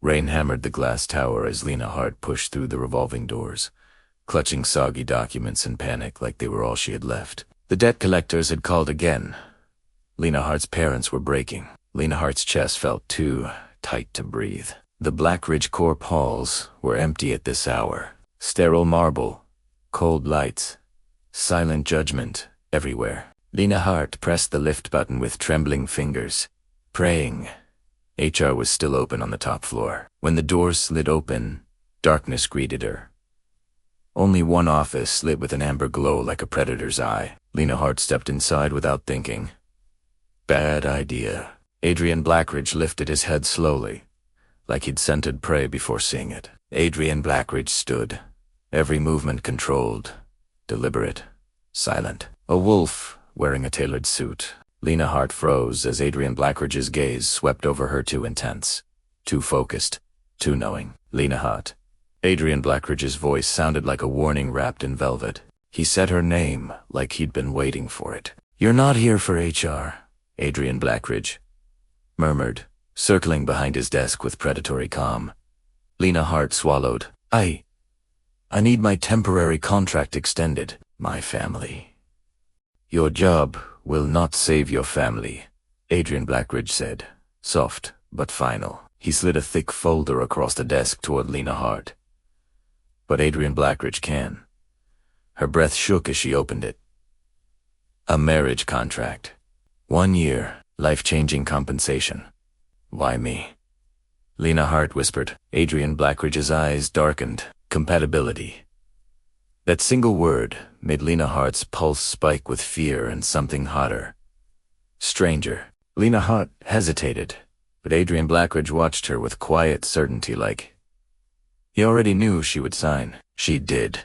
Rain hammered the glass tower as Lina Hart pushed through the revolving doors, clutching soggy documents in panic like they were all she had left. The debt collectors had called again. Lina Hart's parents were breaking. Lina Hart's chest felt too tight to breathe. The Blackridge Corp halls were empty at this hour. Sterile marble, cold lights, silent judgment everywhere. Lina Hart pressed the lift button with trembling fingers, praying. HR was still open on the top floor. When the doors slid open, darkness greeted her. Only one office lit with an amber glow like a predator's eye. Lina Hart stepped inside without thinking. Bad idea. Adrian Blackridge lifted his head slowly, like he'd scented prey before seeing it. Adrian Blackridge stood, every movement controlled, deliberate, silent. A wolf wearing a tailored suit. Lina Hart froze as Adrian Blackridge's gaze swept over her, too intense, too focused, too knowing. Lina Hart. Adrian Blackridge's voice sounded like a warning wrapped in velvet. He said her name like he'd been waiting for it. "You're not here for HR," Adrian Blackridge murmured, circling behind his desk with predatory calm. Lina Hart swallowed. I need my temporary contract extended. My family." "Your job will not save your family," Adrian Blackridge said, soft but final. He slid a thick folder across the desk toward Lina Hart. "But Adrian Blackridge can." Her breath shook as she opened it. "A marriage contract. 1 year, life-changing compensation." "Why me?" Lina Hart whispered. Adrian Blackridge's eyes darkened. Compatibility. That single word made Lina Hart's pulse spike with fear and something hotter. Stranger. Lina Hart hesitated, but Adrian Blackridge watched her with quiet certainty like he already knew she would sign. She did.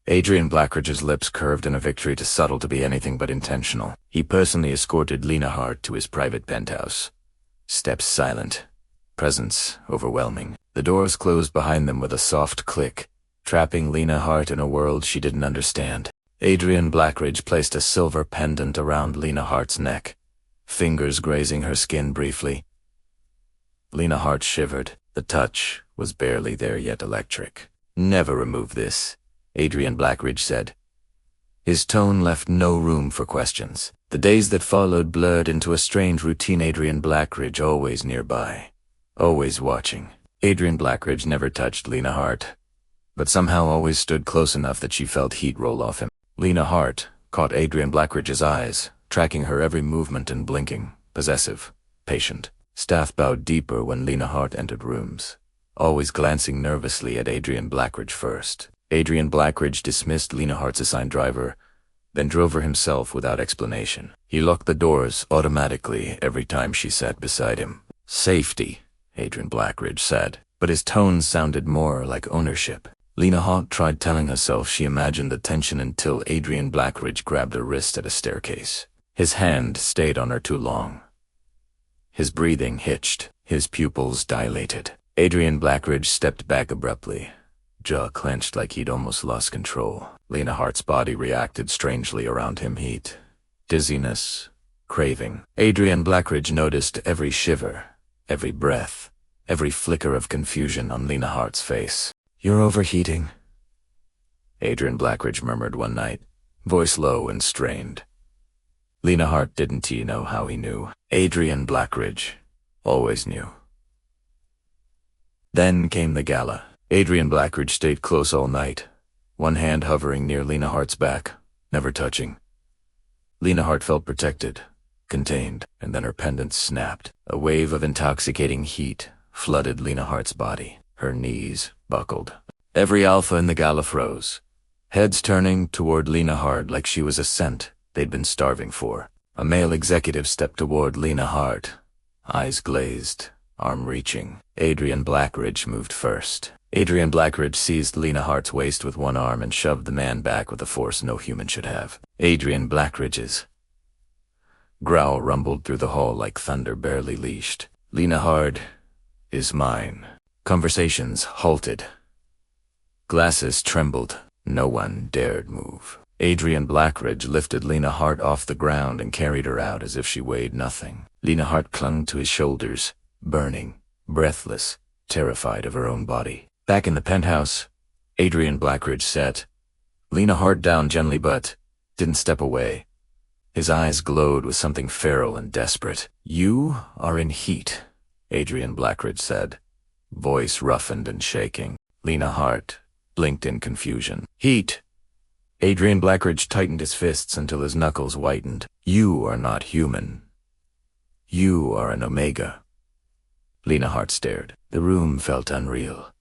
Adrian Blackridge's lips curved in a victory too subtle to be anything but intentional. He personally escorted Lina Hart to his private penthouse. Steps silent, presence overwhelming. The doors closed behind them with a soft click, trapping Lina Hart in a world she didn't understand. Adrian Blackridge placed a silver pendant around Lina Hart's neck, fingers grazing her skin briefly. Lina Hart shivered. The touch was barely there yet electric. "Never remove this," Adrian Blackridge said. His tone left no room for questions. The days that followed blurred into a strange routine. Adrian Blackridge always nearby, always watching. Adrian Blackridge never touched Lina Hart, but somehow always stood close enough that she felt heat roll off him. Lina Hart caught Adrian Blackridge's eyes, tracking her every movement and blinking, possessive, patient. Staff bowed deeper when Lina Hart entered rooms, always glancing nervously at Adrian Blackridge first. Adrian Blackridge dismissed Lina Hart's assigned driver, then drove her himself without explanation. He locked the doors automatically every time she sat beside him. "Safety," Adrian Blackridge said, but his tone sounded more like ownership. Lina Hart tried telling herself she imagined the tension until Adrian Blackridge grabbed her wrist at a staircase. His hand stayed on her too long. His breathing hitched, his pupils dilated. Adrian Blackridge stepped back abruptly, jaw clenched like he'd almost lost control. Lina Hart's body reacted strangely around him. Heat, dizziness, craving. Adrian Blackridge noticed every shiver, every breath, every flicker of confusion on Lina Hart's face. "You're overheating," Adrian Blackridge murmured one night, voice low and strained. Lina Hart didn't know how he knew. Adrian Blackridge always knew. Then came the gala. Adrian Blackridge stayed close all night, one hand hovering near Lina Hart's back, never touching. Lina Hart felt protected, contained, and then her pendant snapped. A wave of intoxicating heat flooded Lina Hart's body. Her knees buckled. Every alpha in the gala froze, heads turning toward Lina Hart like she was a scent they'd been starving for. A male executive stepped toward Lina Hart, eyes glazed, arm reaching. Adrian Blackridge moved first. Adrian Blackridge seized Lina Hart's waist with one arm and shoved the man back with a force no human should have. Adrian Blackridge's growl rumbled through the hall like thunder barely leashed. "Lina Hart is mine." Conversations halted. Glasses trembled. No one dared move. Adrian Blackridge lifted Lina Hart off the ground and carried her out as if she weighed nothing. Lina Hart clung to his shoulders, burning, breathless, terrified of her own body. Back in the penthouse, Adrian Blackridge sat. Lina Hart down gently but didn't step away. His eyes glowed with something feral and desperate. "You are in heat," Adrian Blackridge said, voice roughened and shaking. Lina Hart blinked in confusion. "Heat?" Adrian Blackridge tightened his fists until his knuckles whitened. "You are not human. You are an Omega." Lina Hart stared. The room felt unreal.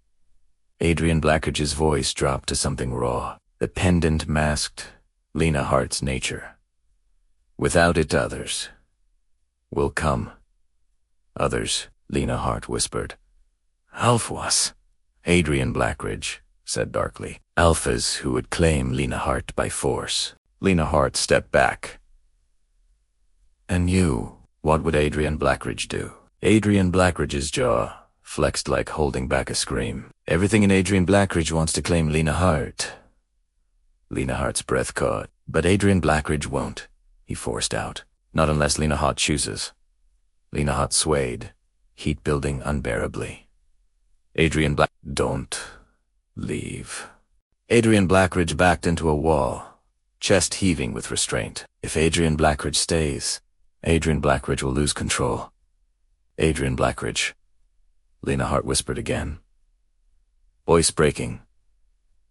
Adrian Blackridge's voice dropped to something raw. The pendant masked Lina Hart's nature. "Without it, others will come." "Others," Lina Hart whispered. "Alphas," Adrian Blackridge said darkly. "Alphas who would claim Lina Hart by force." Lina Hart stepped back. "And you, what would Adrian Blackridge do?" Adrian Blackridge's jaw flexed like holding back a scream. "Everything in Adrian Blackridge wants to claim Lina Hart." Lina Hart's breath caught. "But Adrian Blackridge won't," he forced out. "Not unless Lina Hart chooses." Lina Hart swayed, heat building unbearably. "Don't leave." Adrian Blackridge backed into a wall, chest heaving with restraint. "If Adrian Blackridge stays, Adrian Blackridge will lose control." "Adrian Blackridge," Lina Hart whispered again, voice breaking.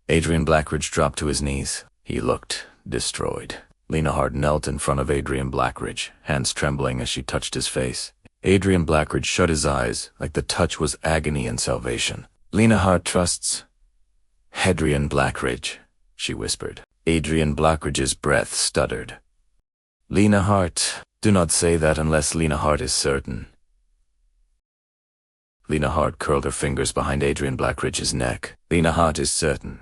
Adrian Blackridge dropped to his knees. He looked destroyed. Lina Hart knelt in front of Adrian Blackridge, hands trembling as she touched his face. Adrian Blackridge shut his eyes like the touch was agony and salvation. "Lina Hart trusts Adrian Blackridge," she whispered. Adrian Blackridge's breath stuttered. "Lina Hart, do not say that unless Lina Hart is certain." Lina Hart curled her fingers behind Adrian Blackridge's neck. "Lina Hart is certain."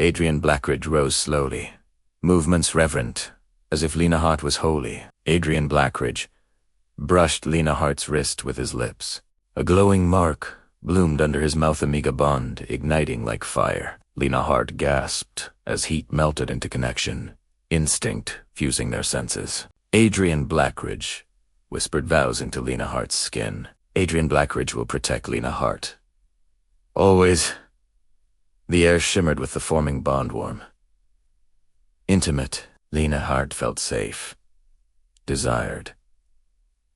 Adrian Blackridge rose slowly, movements reverent, as if Lina Hart was holy. Adrian Blackridge brushed Lina Hart's wrist with his lips. A glowing mark bloomed under his mouth, Omega bond, igniting like fire. Lina Hart gasped as heat melted into connection, instinct fusing their senses. Adrian Blackridge whispered vows into Lina Hart's skin. Adrian Blackridge will protect Lina Hart. Always. The air shimmered with the forming bond warm. Intimate, Lina Hart felt safe, desired,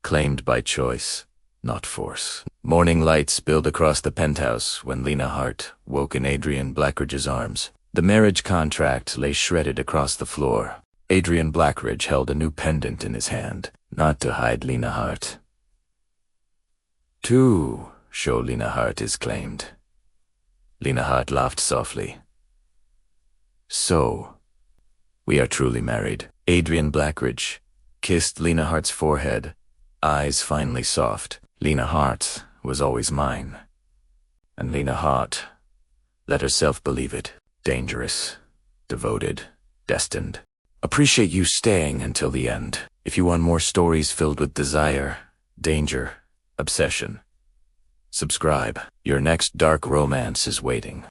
claimed by choice, not force. Morning light spilled across the penthouse when Lina Hart woke in Adrian Blackridge's arms. The marriage contract lay shredded across the floor. Adrian Blackridge held a new pendant in his hand, not to hide Lina Hart. "To show Lina Hart is claimed." Lina Hart laughed softly. "So, we are truly married." Adrian Blackridge kissed Lina Hart's forehead, eyes finally soft. "Lina Hart was always mine." And Lina Hart let herself believe it. Dangerous, devoted, destined. Appreciate you staying until the end. If you want more stories filled with desire, danger, obsession, subscribe. Your next dark romance is waiting.